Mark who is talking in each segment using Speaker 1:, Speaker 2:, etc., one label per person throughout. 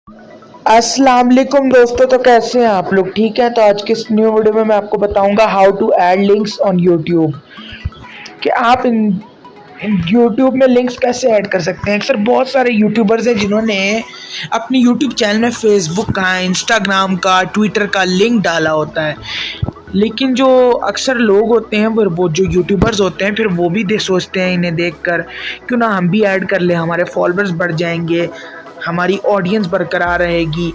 Speaker 1: अस्सलाम वालेकुम दोस्तों, तो कैसे हैं आप लोग? ठीक है। तो आज की इस न्यू वीडियो में मैं आपको बताऊंगा how to add links on YouTube, कि आप यूट्यूब में लिंक्स कैसे ऐड कर सकते हैं। अक्सर बहुत सारे यूट्यूबर्स हैं जिन्होंने अपनी यूट्यूब चैनल में फेसबुक का, इंस्टाग्राम का, ट्विटर का लिंक डाला होता है, लेकिन जो अक्सर लोग होते हैं वो जो यूट्यूबर्स होते हैं फिर वो भी सोचते हैं इन्हें देखकर क्यों ना हम भी ऐड कर लें, हमारे फॉलोअर्स बढ़ जाएंगे, हमारी ऑडियंस बरकरार रहेगी।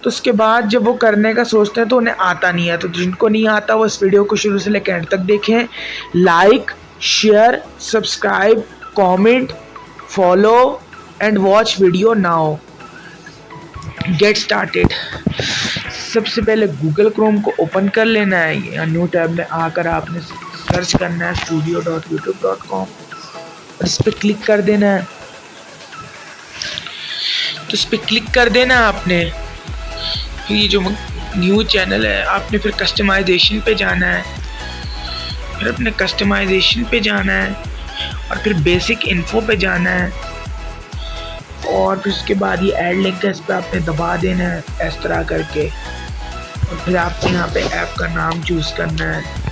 Speaker 1: तो उसके बाद जब वो करने का सोचते हैं तो उन्हें आता नहीं है। तो जिनको नहीं आता वो इस वीडियो को शुरू से लेकर एंड तक देखें। Like, share, subscribe, comment, follow and watch video now. Get started. सबसे पहले गूगल क्रोम को ओपन कर लेना है या न्यू टैब में आकर आपने सर्च करना है studio.youtube.com और इस पर क्लिक कर देना है। तो इस पर क्लिक कर देना है आपने। फिर ये जो न्यू चैनल है आपने फिर कस्टमाइजेशन पे जाना है, फिर अपने कस्टमाइजेशन पे जाना है और फिर बेसिक इन्फो पे जाना है और फिर उसके बाद ये ऐड लिंक है, इस पर आपने दबा देना है इस तरह करके और फिर आपको यहाँ पे ऐप का नाम चूज करना है।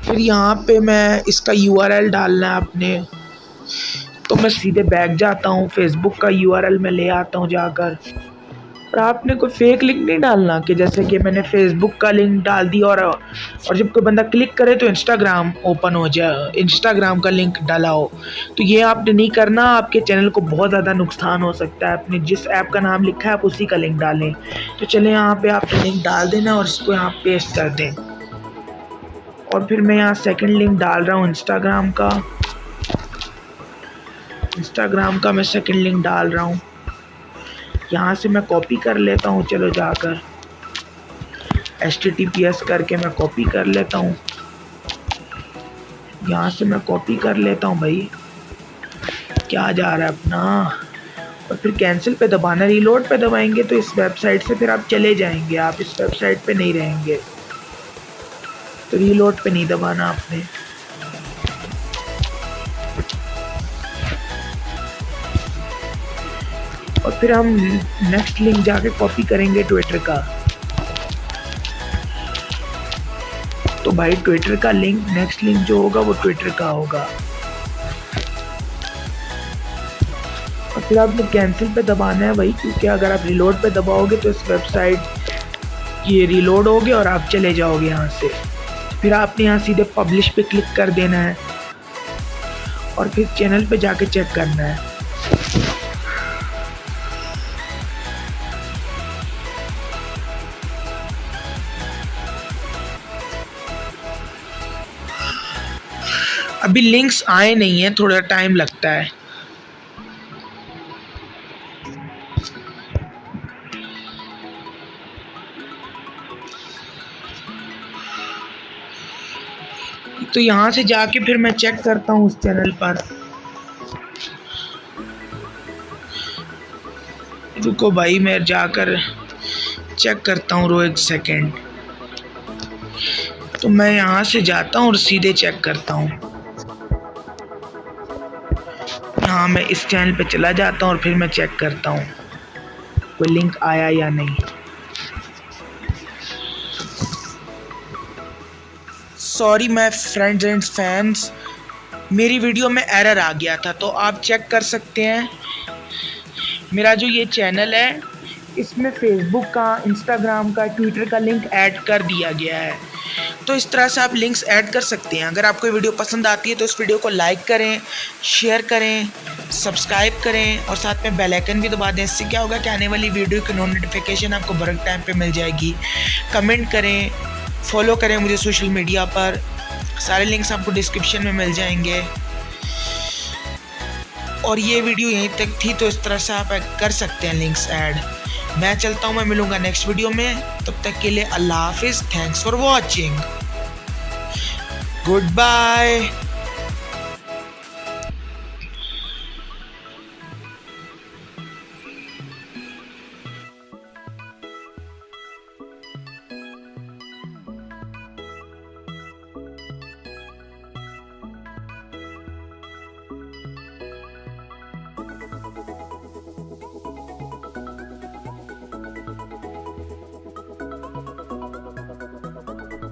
Speaker 1: फिर यहाँ पे मैं इसका URL डालना है आपने। तो मैं सीधे बैक जाता हूँ, फेसबुक का URL में ले आता हूँ जाकर। और आपने कोई फेक लिंक नहीं डालना कि जैसे कि मैंने फेसबुक का लिंक डाल दिया और जब कोई बंदा क्लिक करे तो इंस्टाग्राम ओपन हो जाए, इंस्टाग्राम का लिंक डाला हो। तो ये आपने नहीं करना, आपके चैनल को बहुत ज़्यादा नुकसान हो सकता है। आपने जिस ऐप का नाम लिखा है आप उसी का लिंक डालें। तो चलें यहाँ पे आपने लिंक डाल देना और इसको यहाँ पेस्ट कर दें। और फिर मैं यहाँ सेकंड लिंक डाल रहा हूँ इंस्टाग्राम का मैं सेकंड लिंक डाल रहा हूँ। यहाँ से मैं कॉपी कर लेता हूँ, चलो जाकर HTTPS करके मैं कॉपी कर लेता हूँ। यहाँ से मैं कॉपी कर लेता हूँ भाई, क्या जा रहा है अपना। और फिर कैंसिल पे दबाना, रीलोड पे दबाएंगे तो इस वेबसाइट से फिर आप चले जाएंगे, आप इस वेबसाइट पे नहीं रहेंगे। तो रीलोड पे नहीं दबाना आपने। और फिर हम नेक्स्ट लिंक जाके कॉपी करेंगे ट्विटर का। तो भाई ट्विटर का लिंक, नेक्स्ट लिंक जो होगा वो ट्विटर का होगा। और फिर आपने कैंसिल पे दबाना है भाई, क्योंकि अगर आप रीलोड पे दबाओगे तो इस वेबसाइट ये रीलोड होगी और आप चले जाओगे यहाँ से। फिर आपने यहाँ सीधे पब्लिश पे क्लिक कर देना है और फिर चैनल पे जाके चेक करना है। अभी लिंक्स आए नहीं है, थोड़ा टाइम लगता है। तो यहाँ से जाके फिर मैं चेक करता हूँ उस चैनल पर। रुको भाई, मैं जाकर चेक करता हूँ, रो एक सेकेंड। तो मैं यहाँ से जाता हूँ और सीधे चेक करता हूँ। यहाँ मैं इस चैनल पे चला जाता हूँ और फिर मैं चेक करता हूँ कोई लिंक आया या नहीं। Sorry my friends and fans, मेरी वीडियो में एरर आ गया था, तो आप चेक कर सकते हैं। मेरा जो ये चैनल है इसमें फेसबुक का, इंस्टाग्राम का, ट्विटर का लिंक ऐड कर दिया गया है। तो इस तरह से आप लिंक्स ऐड कर सकते हैं। अगर आपको ये वीडियो पसंद आती है तो इस वीडियो को लाइक करें, शेयर करें, सब्सक्राइब करें और साथ में बेल आइकन भी दबा दें। इससे क्या होगा कि आने वाली वीडियो की नोटिफिकेशन आपको बरक टाइम पे मिल जाएगी। कमेंट करें, फॉलो करें मुझे सोशल मीडिया पर, सारे लिंक्स आपको डिस्क्रिप्शन में मिल जाएंगे। और ये वीडियो यहीं तक थी, तो इस तरह से आप कर सकते हैं लिंक्स ऐड। मैं चलता हूँ, मैं मिलूँगा नेक्स्ट वीडियो में। तब तक के लिए अल्लाह हाफिज़। Thanks for watching. Good bye.